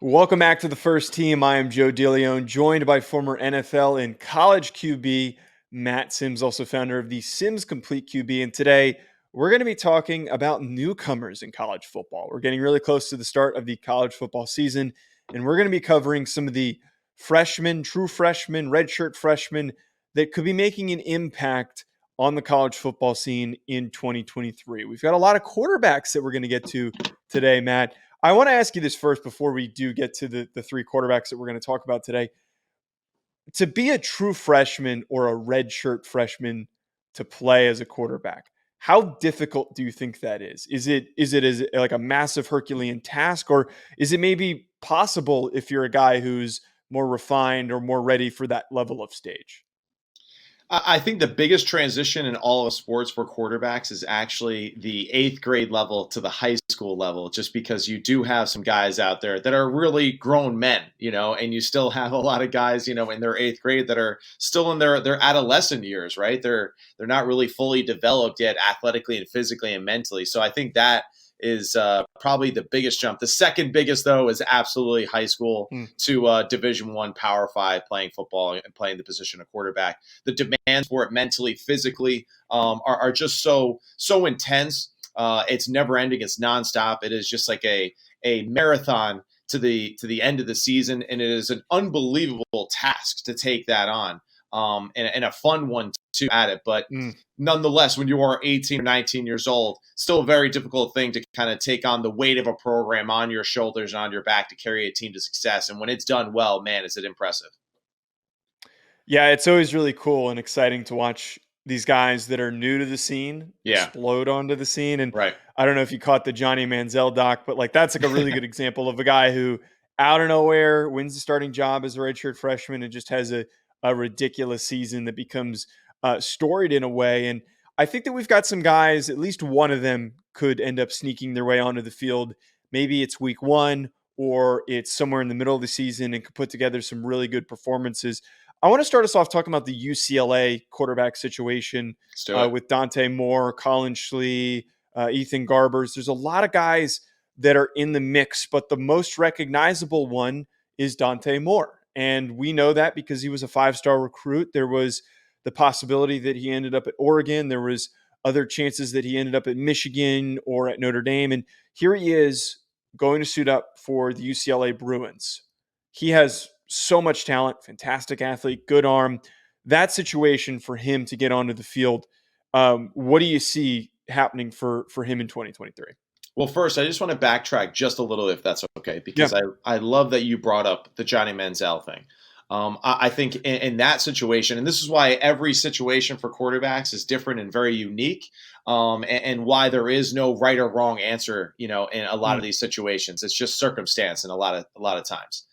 Welcome back to the First Team. I am Joe DeLeone, joined by former NFL and college QB Matt Simms, also founder of the Simms Complete QB. And today we're going to be talking about newcomers in college football. We're getting really close to the start of the college football season, and we're going to be covering some of the freshmen, true freshmen, redshirt freshmen that could be making an impact on the college football scene in 2023. We've got a lot of quarterbacks that we're going to get to today, Matt. I want to ask you this first before we do get to the three quarterbacks that we're going to talk about today. To be a true freshman or a redshirt freshman to play as a quarterback, how difficult do you think that is? Is it like a massive Herculean task, or is it maybe possible if you're a guy who's more refined or more ready for that level of stage? I think the biggest transition in all of sports for quarterbacks is actually the eighth grade level to the high school level, just because you do have some guys out there that are really grown men, and you still have a lot of guys, in their eighth grade that are still in their adolescent years, right? They're not really fully developed yet athletically and physically and mentally. So I think that is probably the biggest jump. The second biggest, though, is absolutely high school to Division I, Power 5, playing football and playing the position of quarterback. The demands for it mentally, physically, are just so intense. It's never ending. It's nonstop. It is just like a marathon to the end of the season, and it is an unbelievable task to take that on, and a fun one too at it. But nonetheless, when you are 18 or 19 years old, still a very difficult thing to kind of take on the weight of a program on your shoulders and on your back to carry a team to success. And when it's done well, man, is it impressive. Yeah, it's always really cool and exciting to watch these guys that are new to the scene explode onto the scene. And right. I don't know if you caught the Johnny Manziel doc, but like that's like a really good example of a guy who out of nowhere wins the starting job as a redshirt freshman and just has a ridiculous season that becomes storied in a way. And I think that we've got some guys, at least one of them could end up sneaking their way onto the field. Maybe it's week one or it's somewhere in the middle of the season and could put together some really good performances. I want to start us off talking about the UCLA quarterback situation with Dante Moore, Colin Schley, Ethan Garbers. There's a lot of guys that are in the mix, but the most recognizable one is Dante Moore. And we know that because he was a 5-star recruit. There was the possibility that he ended up at Oregon. There was other chances that he ended up at Michigan or at Notre Dame. And here he is going to suit up for the UCLA Bruins. He has so much talent, fantastic athlete, good arm. That situation for him to get onto the field, what do you see happening for him in 2023? Well, first, I just want to backtrack just a little, if that's okay, because I love that you brought up the Johnny Manziel thing. I think in that situation, and this is why every situation for quarterbacks is different and very unique, and why there is no right or wrong answer, in a lot of these situations. It's just circumstance, and a lot of times.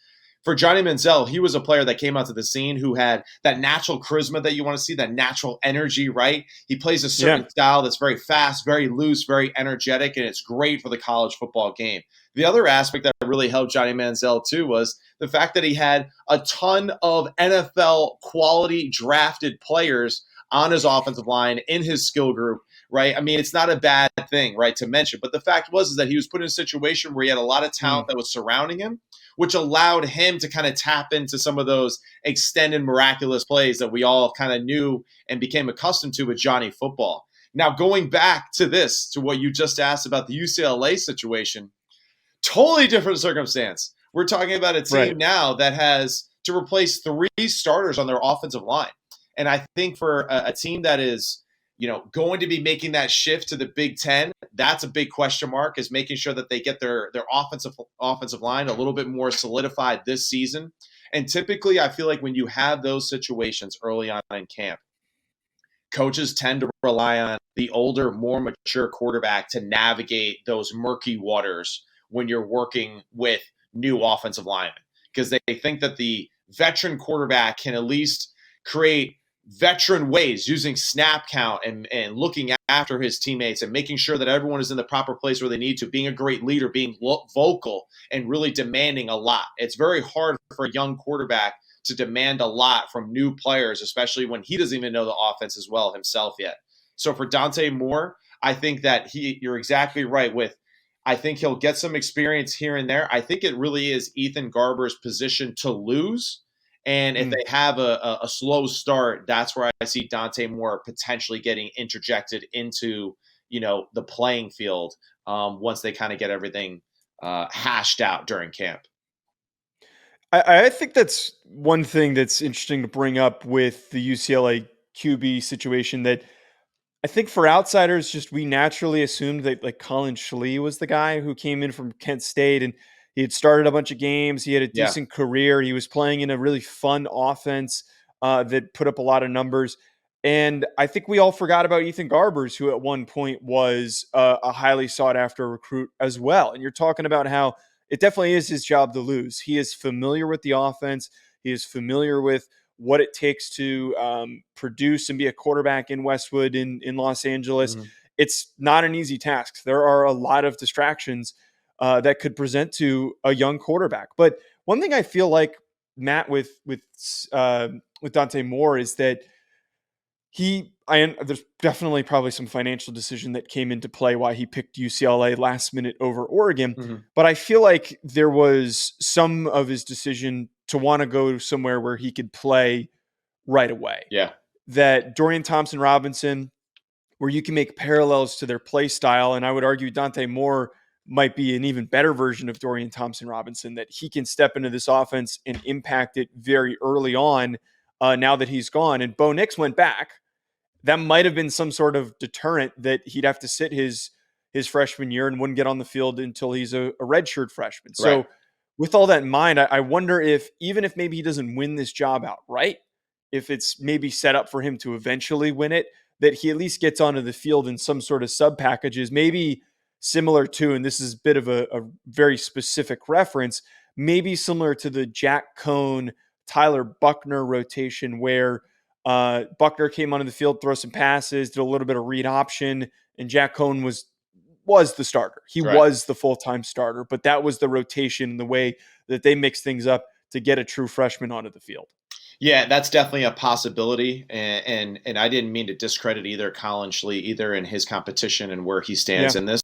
For Johnny Manziel, he was a player that came out to the scene who had that natural charisma that you want to see, that natural energy, right? He plays a certain style that's very fast, very loose, very energetic, and it's great for the college football game. The other aspect that really helped Johnny Manziel too was the fact that he had a ton of NFL quality drafted players on his offensive line in his skill group, right? I mean, it's not a bad thing, right, to mention. But the fact is that he was put in a situation where he had a lot of talent that was surrounding him, which allowed him to kind of tap into some of those extended miraculous plays that we all kind of knew and became accustomed to with Johnny football. Now, going back to what you just asked about the UCLA situation, totally different circumstance. We're talking about a team now that has to replace 3 starters on their offensive line. And I think for a team that is, going to be making that shift to the Big Ten, that's a big question mark, is making sure that they get their offensive line a little bit more solidified this season. And typically, I feel like when you have those situations early on in camp, coaches tend to rely on the older, more mature quarterback to navigate those murky waters when you're working with new offensive linemen, because they think that the veteran quarterback can at least create veteran ways using snap count and looking after his teammates and making sure that everyone is in the proper place where they need to, being a great leader, being vocal and really demanding a lot. It's very hard for a young quarterback to demand a lot from new players, especially when he doesn't even know the offense as well himself yet. So for Dante Moore, I think that you're exactly right with I think he'll get some experience here and there. I think it really is Ethan Garber's position to lose. And if Mm. they have a slow start, that's where I see Dante Moore potentially getting interjected into, the playing field once they kind of get everything hashed out during camp. I think that's one thing that's interesting to bring up with the UCLA QB situation, that I think for outsiders, just we naturally assumed that like Colin Schlee was the guy who came in from Kent State, and he had started a bunch of games. He had a Yeah. decent career. He was playing in a really fun offense that put up a lot of numbers. And I think we all forgot about Ethan Garbers, who at one point was a highly sought after recruit as well. And you're talking about how it definitely is his job to lose. He is familiar with the offense. He is familiar with what it takes to produce and be a quarterback in Westwood in Los Angeles. Mhm. It's not an easy task. There are a lot of distractions that could present to a young quarterback. But one thing I feel like, Matt, with Dante Moore, is that there's definitely probably some financial decision that came into play why he picked UCLA last minute over Oregon. Mhm. But I feel like there was some of his decision to want to go somewhere where he could play right away. Yeah. That Dorian Thompson Robinson, where you can make parallels to their play style, and I would argue Dante Moore might be an even better version of Dorian Thompson Robinson, that he can step into this offense and impact it very early on now that he's gone. And Bo Nix went back. That might have been some sort of deterrent that he'd have to sit his freshman year and wouldn't get on the field until he's a redshirt freshman. Right. So with all that in mind, I wonder if, even if maybe he doesn't win this job outright, if it's maybe set up for him to eventually win it, that he at least gets onto the field in some sort of sub packages, maybe similar to, and this is a bit of a very specific reference, maybe similar to the Jack Cohn, Tyler Buckner rotation, where Buckner came onto the field, throw some passes, did a little bit of read option, and Jack Cohn was the starter. He Right. was the full-time starter, but that was the rotation and the way that they mix things up to get a true freshman onto the field. Yeah, that's definitely a possibility, and I didn't mean to discredit either Colin Schlee either in his competition and where he stands Yeah. in this.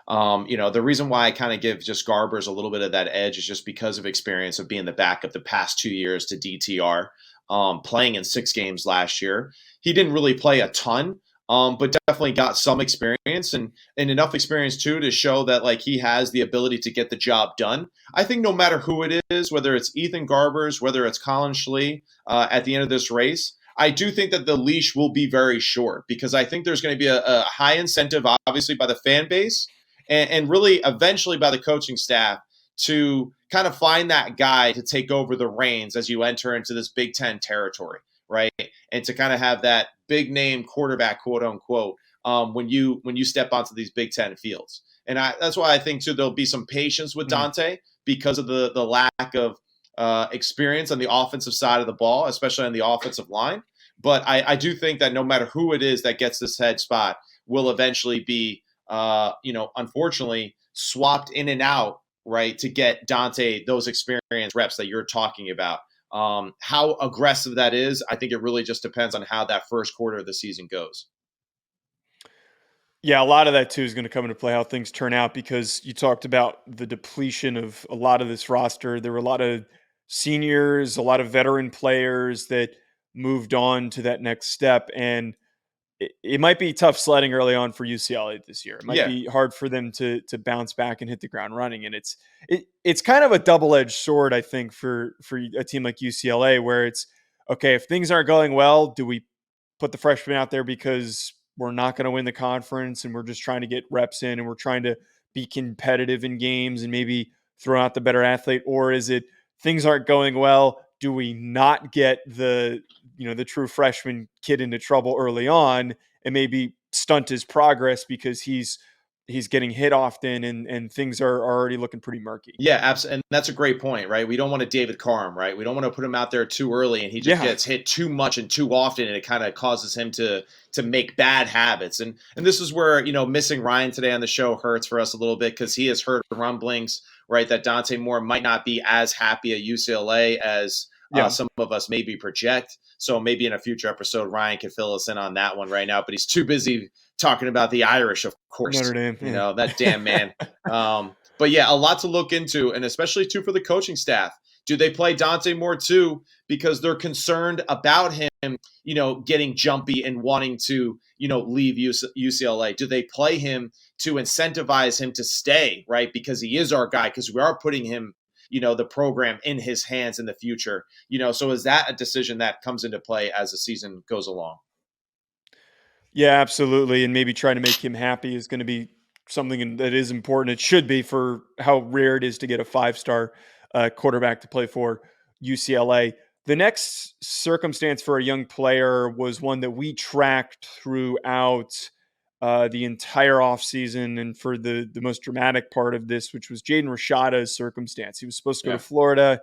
The reason why I kind of give just Garbers a little bit of that edge is just because of experience of being the backup the past 2 years to DTR, playing in 6 games last year. He didn't really play a ton, but definitely got some experience and enough experience too to show that like he has the ability to get the job done. I think no matter who it is, whether it's Ethan Garbers, whether it's Colin Schlee, at the end of this race, I do think that the leash will be very short because I think there's going to be a high incentive, obviously, by the fan base and really eventually by the coaching staff to kind of find that guy to take over the reins as you enter into this Big Ten territory, right? And to kind of have that big name quarterback, quote unquote, when you step onto these Big Ten fields. And that's why I think too there'll be some patience with Mm. Dante because of the lack of experience on the offensive side of the ball, especially on the offensive line. But I do think that no matter who it is that gets this head spot, will eventually be, unfortunately, swapped in and out, right, to get Dante those experience reps that you're talking about. How aggressive that is, I think it really just depends on how that first quarter of the season goes. Yeah, a lot of that too is going to come into play how things turn out, because you talked about the depletion of a lot of this roster. There were a lot of seniors, a lot of veteran players that moved on to that next step, and it might be tough sledding early on for UCLA this year. It might Yeah. be hard for them to bounce back and hit the ground running, and it's kind of a double edged sword, I think, for a team like UCLA, where it's okay, if things aren't going well, do we put the freshman out there because we're not going to win the conference and we're just trying to get reps in and we're trying to be competitive in games and maybe throw out the better athlete? Or is it things aren't going well, do we not get the true freshman kid into trouble early on and maybe stunt his progress because he's getting hit often and things are already looking pretty murky? Yeah, absolutely. And that's a great point, right? We don't want to David Carr him, right? We don't want to put him out there too early and he just Yeah. gets hit too much and too often and it kind of causes him to make bad habits. And this is where, missing Ryan today on the show hurts for us a little bit because he has heard rumblings, right, that Dante Moore might not be as happy at UCLA as Yeah. some of us maybe project. So maybe in a future episode, Ryan can fill us in on that one right now, but he's too busy talking about the Irish, of Notre course. Dame. You Yeah. know, that damn man. But yeah, a lot to look into, and especially too for the coaching staff. Do they play Dante Moore too because they're concerned about him, getting jumpy and wanting to, leave UCLA? Do they play him to incentivize him to stay, right? Because he is our guy, because we are putting him, the program in his hands in the future. So is that a decision that comes into play as the season goes along? Yeah, absolutely. And maybe trying to make him happy is going to be something that is important. It should be for how rare it is to get a 5-star quarterback to play for UCLA. The next circumstance for a young player was one that we tracked throughout the entire offseason and for the most dramatic part of this, which was Jaden Rashada's circumstance. He was supposed to go to Yeah. Florida.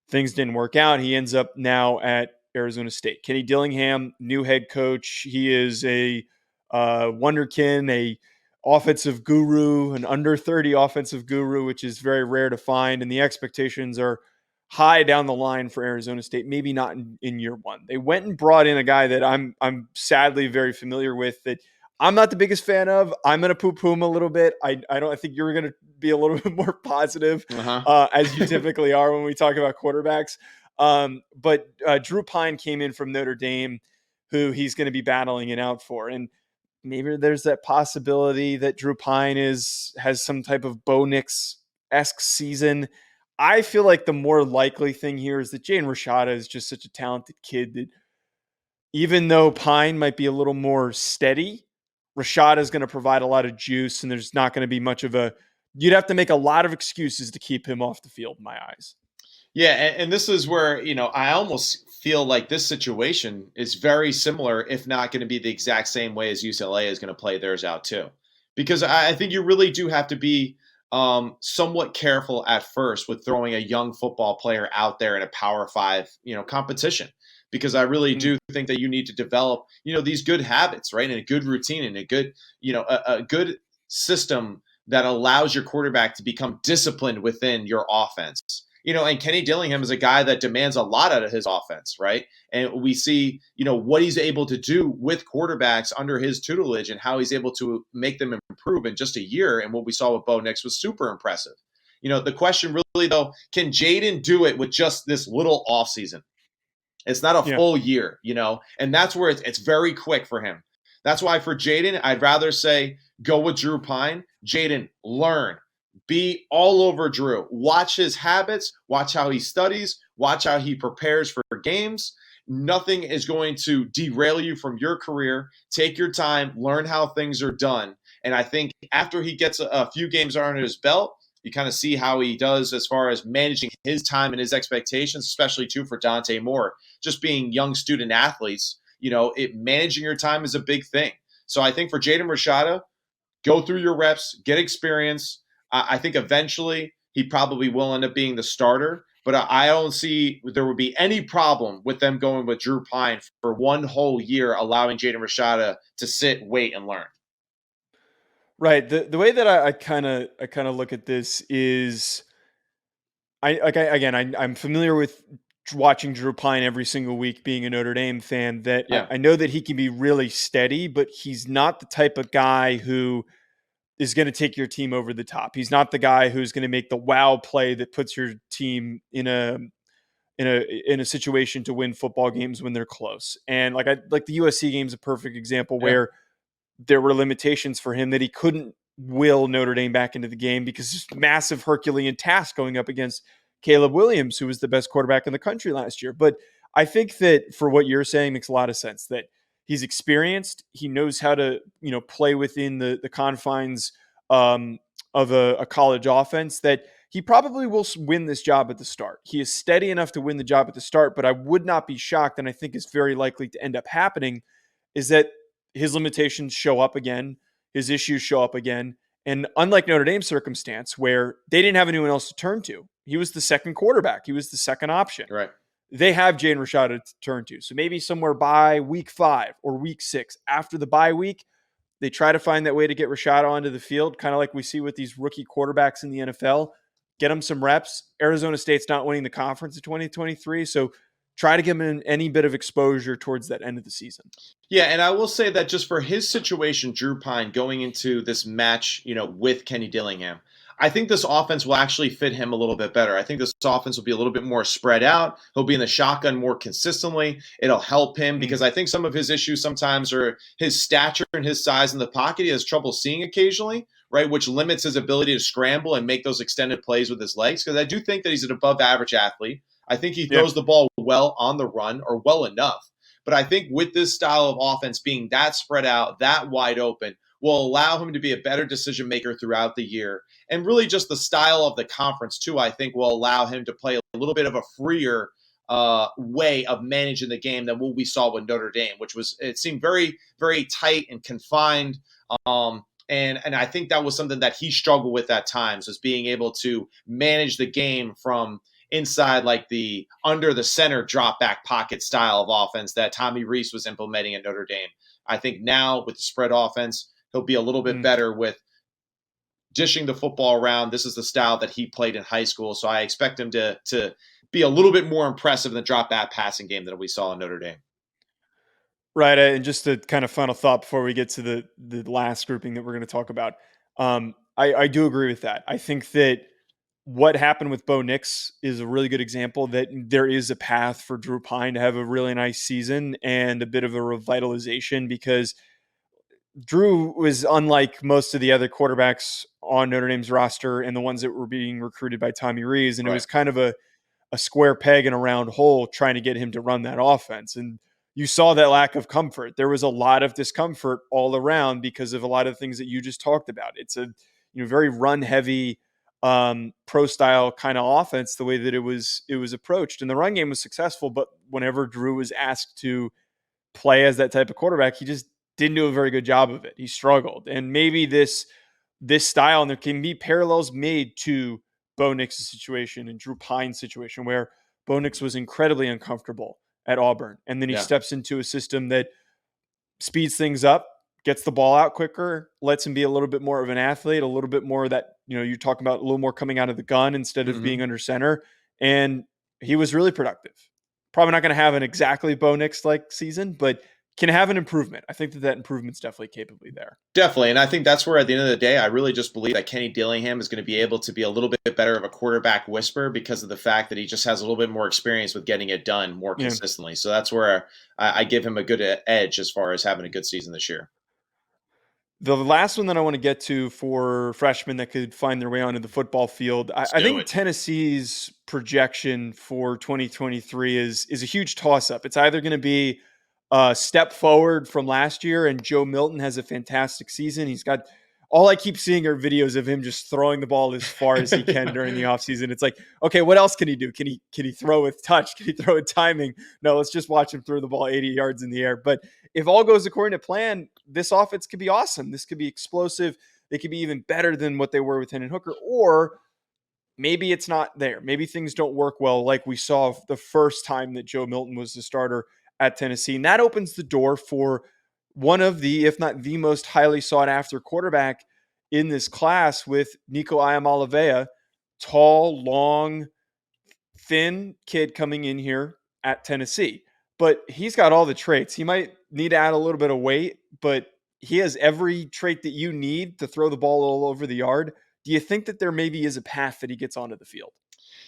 Things didn't work out. He ends up now at Arizona State. Kenny Dillingham, new head coach. He is a wonderkin, a offensive guru, an under 30 offensive guru, which is very rare to find. And the expectations are high down the line for Arizona State. Maybe not in year one. They went and brought in a guy that I'm sadly very familiar with that I'm not the biggest fan of. I'm going to poo-poo him a little bit. I think you're going to be a little bit more positive Uh-huh. as you typically are when we talk about quarterbacks. But Drew Pine came in from Notre Dame, who he's going to be battling it out for. And maybe there's that possibility that Drew Pine has some type of Bo Nix-esque season. I feel like the more likely thing here is that Jaden Rashada is just such a talented kid that even though Pine might be a little more steady, Rashada is going to provide a lot of juice, and there's not going to be much of a. You'd have to make a lot of excuses to keep him off the field, in my eyes. Yeah, and this is where, I almost feel like this situation is very similar, if not going to be the exact same way as UCLA is going to play theirs out too. Because I think you really do have to be somewhat careful at first with throwing a young football player out there in a Power Five, competition. Because I really do think that you need to develop, these good habits, right, and a good routine and a good, a good system that allows your quarterback to become disciplined within your offense. And Kenny Dillingham is a guy that demands a lot out of his offense, right? And we see, what he's able to do with quarterbacks under his tutelage and how he's able to make them improve in just a year. And what we saw with Bo Nix was super impressive. The question really, though, can Jaden do it with just this little offseason? It's not a Yeah. full year, and that's where it's very quick for him. That's why for Jaden, I'd rather say go with Drew Pine. Jaden, learn. Be all over Drew. Watch his habits. Watch how he studies. Watch how he prepares for games. Nothing is going to derail you from your career. Take your time. Learn how things are done. And I think after he gets a few games under his belt, you kind of see how he does as far as managing his time and his expectations, especially too for Dante Moore. Just being young student athletes, managing your time is a big thing. So I think for Jaden Rashada, go through your reps, get experience. I think eventually he probably will end up being the starter, but I don't see there would be any problem with them going with Drew Pine for one whole year, allowing Jaden Rashada to sit, wait, and learn. Right. The way that I kind of look at this is I'm familiar with watching Drew Pine every single week, being a Notre Dame fan. That Yeah. I know that he can be really steady, but he's not the type of guy who is going to take your team over the top. He's not the guy who's going to make the wow play that puts your team in a situation to win football games when they're close. And like the USC game is a perfect example Yeah. where there were limitations for him that he couldn't will Notre Dame back into the game because this massive Herculean task going up against Caleb Williams, who was the best quarterback in the country last year. But I think that for what you're saying makes a lot of sense, that he's experienced. He knows how to, play within the confines of a college offense, that he probably will win this job at the start. He is steady enough to win the job at the start, but I would not be shocked, and I think is very likely to end up happening, is that his limitations show up again, his issues show up again. And unlike Notre Dame's circumstance, where they didn't have anyone else to turn to, he was the second quarterback, he was the second option. Right. They have Jaden Rashada to turn to. So maybe somewhere by week 5 or week 6, after the bye week, they try to find that way to get Rashada onto the field, kind of like we see with these rookie quarterbacks in the NFL. Get him some reps. Arizona State's not winning the conference in 2023, so try to give him any bit of exposure towards that end of the season. Yeah, and I will say that just for his situation, Drew Pine going into this match, with Kenny Dillingham, I think this offense will actually fit him a little bit better. I think this offense will be a little bit more spread out. He'll be in the shotgun more consistently. It'll help him because I think some of his issues sometimes are his stature and his size in the pocket. He has trouble seeing occasionally, right, which limits his ability to scramble and make those extended plays with his legs. Because I do think that he's an above average athlete. I think he throws the ball well on the run, or well enough. But I think with this style of offense being that spread out, that wide open, will allow him to be a better decision maker throughout the year. And really just the style of the conference, too, I think will allow him to play a little bit of a freer way of managing the game than what we saw with Notre Dame, it seemed very, very tight and confined. And I think that was something that he struggled with at times, was being able to manage the game from inside, like the under the center drop back pocket style of offense that Tommy Rees was implementing at Notre Dame. I think now with the spread offense, he'll be a little bit better with dishing the football around. This is the style that he played in high school. So I expect him to be a little bit more impressive in the drop back passing game than we saw in Notre Dame. Right. And just a kind of final thought before we get to the last grouping that we're going to talk about. I do agree with that. I think that what happened with Bo Nix is a really good example that there is a path for Drew Pine to have a really nice season and a bit of a revitalization, because Drew was unlike most of the other quarterbacks on Notre Dame's roster and the ones that were being recruited by Tommy Rees. And it was kind of a square peg in a round hole trying to get him to run that offense. And you saw that lack of comfort. There was a lot of discomfort all around because of a lot of things that you just talked about. It's a very run heavy, pro style kind of offense, the way that it was approached. And the run game was successful, but whenever Drew was asked to play as that type of quarterback, he just didn't do a very good job of it. He struggled. And maybe this style, and there can be parallels made to Bo Nix's situation and Drew Pine's situation, where Bo Nix was incredibly uncomfortable at Auburn. And then he steps into a system that speeds things up, gets the ball out quicker, lets him be a little bit more of an athlete, a little bit more that, you're talking about a little more coming out of the gun instead of being under center. And he was really productive. Probably not going to have an exactly Bo Nix-like season, but can have an improvement. I think that improvement's definitely capably there. Definitely. And I think that's where, at the end of the day, I really just believe that Kenny Dillingham is going to be able to be a little bit better of a quarterback whisperer because of the fact that he just has a little bit more experience with getting it done more consistently. So that's where I give him a good edge as far as having a good season this year. The last one that I want to get to for freshmen that could find their way onto the football field, I think Tennessee's projection for 2023 is a huge toss-up. It's either going to be a step forward from last year, and Joe Milton has a fantastic season. He's got all I keep seeing are videos of him just throwing the ball as far as he can during the offseason. It's like, okay, what else can he do? Can he throw with touch? Can he throw with timing? No, let's just watch him throw the ball 80 yards in the air. But if all goes according to plan, this offense could be awesome. This could be explosive. They could be even better than what they were with Hendon Hooker. Or maybe it's not there. Maybe things don't work well like we saw the first time that Joe Milton was the starter at Tennessee. And that opens the door for one of the, if not the most highly sought after quarterback in this class, with Nico Iamaleava, tall, long, thin kid coming in here at Tennessee. But he's got all the traits. He might need to add a little bit of weight, but he has every trait that you need to throw the ball all over the yard. Do you think that there maybe is a path that he gets onto the field?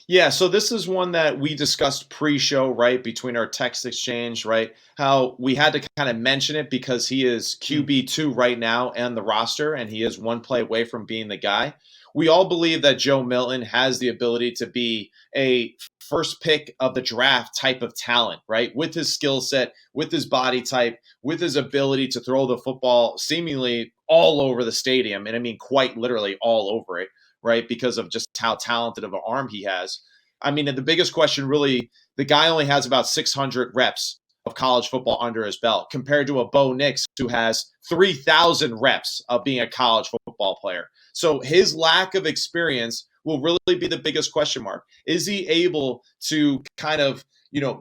Yeah, so this is one that we discussed pre-show, right, between our text exchange, right, how we had to kind of mention it because he is QB2 right now and the roster, and he is one play away from being the guy. We all believe that Joe Milton has the ability to be a first pick of the draft type of talent, right, with his skill set, with his body type, with his ability to throw the football seemingly all over the stadium, and I mean quite literally all over it, right, because of just how talented of an arm he has. I mean, the biggest question really, the guy only has about 600 reps of college football under his belt compared to a Bo Nix who has 3,000 reps of being a college football player. So his lack of experience will really be the biggest question mark. Is he able to kind of,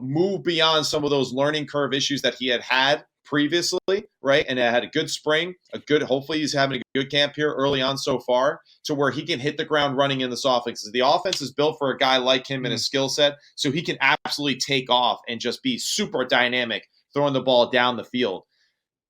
move beyond some of those learning curve issues that he had previously, right? And it had a good spring, hopefully he's having a good camp here early on so far to where he can hit the ground running in this offense. The offense is built for a guy like him and his skill set, so he can absolutely take off and just be super dynamic throwing the ball down the field.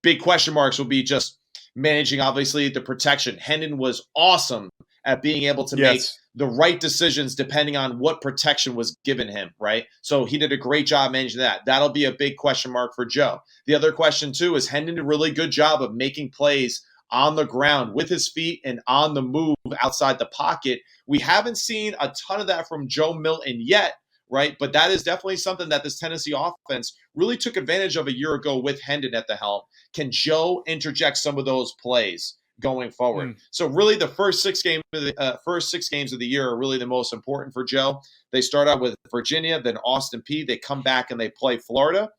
Big question marks will be just managing, obviously, the protection. Hendon was awesome at being able to make the right decisions depending on what protection was given him, right? So he did a great job managing that. That'll be a big question mark for Joe. The other question, too, is Hendon did a really good job of making plays on the ground with his feet and on the move outside the pocket. We haven't seen a ton of that from Joe Milton yet, right? But that is definitely something that this Tennessee offense really took advantage of a year ago with Hendon at the helm. Can Joe interject some of those plays going forward? So really the first six games of the year are really the most important for Joe. They start out with Virginia, then Austin Peay. They come back and they play Florida.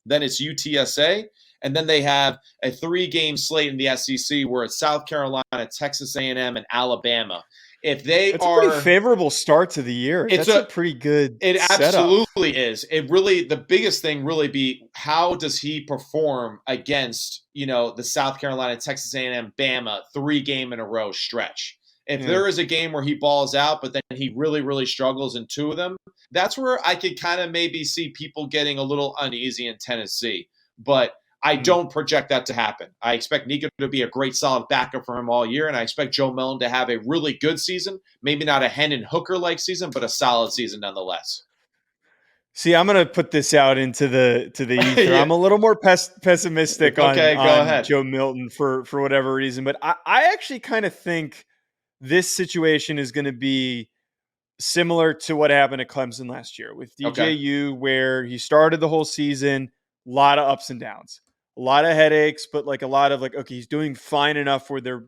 Then it's UTSA. And then they have a 3-game slate in the SEC where it's South Carolina, Texas A&M, and Alabama. It's a pretty favorable start to the year. That's a pretty good setup. Absolutely is. The biggest thing really be how does he perform against, the South Carolina, Texas A&M, Bama 3-game in a row stretch. If there is a game where he balls out, but then he really, really struggles in 2 of them, that's where I could kind of maybe see people getting a little uneasy in Tennessee. But I don't project that to happen. I expect Nico to be a great, solid backup for him all year, and I expect Joe Milton to have a really good season. Maybe not a Hendon Hooker-like season, but a solid season nonetheless. See, I'm going to put this out into the ether. I'm a little more pessimistic on Joe Milton for whatever reason, but I actually kind of think this situation is going to be similar to what happened at Clemson last year with DJU, where he started the whole season, a lot of ups and downs. A lot of headaches, but a lot of okay, he's doing fine enough where they're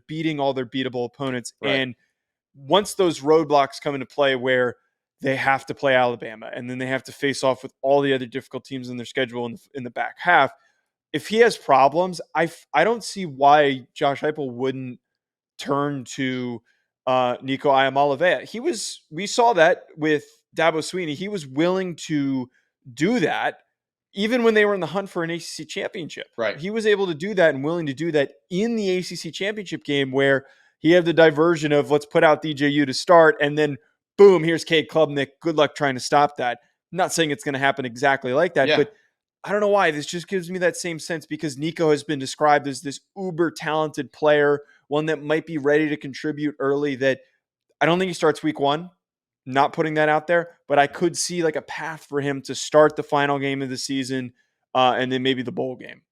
beating all their beatable opponents. Right. And once those roadblocks come into play where they have to play Alabama and then they have to face off with all the other difficult teams in their schedule in the back half, if he has problems, I don't see why Josh Heupel wouldn't turn to Nico Iamaleava. We saw that with Dabo Swinney. He was willing to do that even when they were in the hunt for an ACC championship. Right. He was able to do that and willing to do that in the ACC championship game where he had the diversion of let's put out DJU to start and then boom, here's Cade Klubnik. Good luck trying to stop that. I'm not saying it's going to happen exactly like that, but I don't know why. This just gives me that same sense because Nico has been described as this uber talented player, one that might be ready to contribute early, that I don't think he starts week 1. Not putting that out there, but I could see a path for him to start the final game of the season and then maybe the bowl game.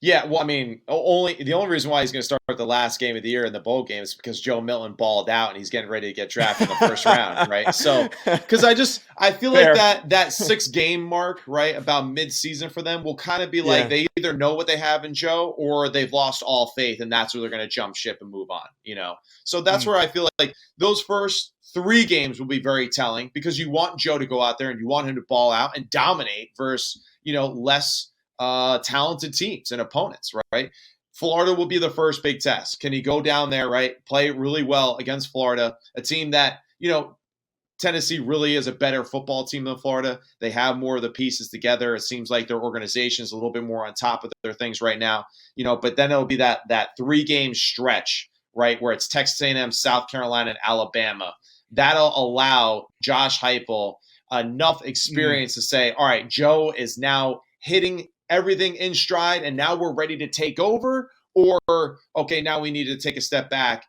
Yeah, well, I mean, the only reason why he's going to start the last game of the year in the bowl game is because Joe Milton balled out and he's getting ready to get drafted in the first round, right? So, because I feel like that 6-game mark, right, about mid-season for them will kind of be they either know what they have in Joe or they've lost all faith and that's where they're going to jump ship and move on, So that's where I feel like those first 3 games will be very telling because you want Joe to go out there and you want him to ball out and dominate versus, less talented teams and opponents, right? Florida will be the first big test. Can he go down there, right? Play really well against Florida, a team that, Tennessee really is a better football team than Florida. They have more of the pieces together. It seems like their organization is a little bit more on top of their things right now, but then it'll be that 3-game stretch, right? Where it's Texas A&M, South Carolina, and Alabama. That'll allow Josh Heupel enough experience to say, all right, Joe is now hitting everything in stride and now we're ready to take over, or okay, now we need to take a step back.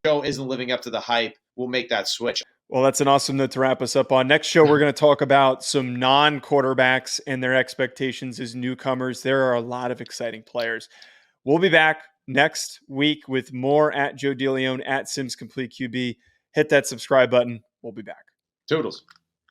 Joe isn't living up to the hype. We'll make that switch. Well, that's an awesome note to wrap us up on. Next show, we're going to talk about some non-quarterbacks and their expectations as newcomers. There are a lot of exciting players. We'll be back next week with more at Joe DeLeone at Simms Complete QB. Hit that subscribe button. We'll be back. Toodles.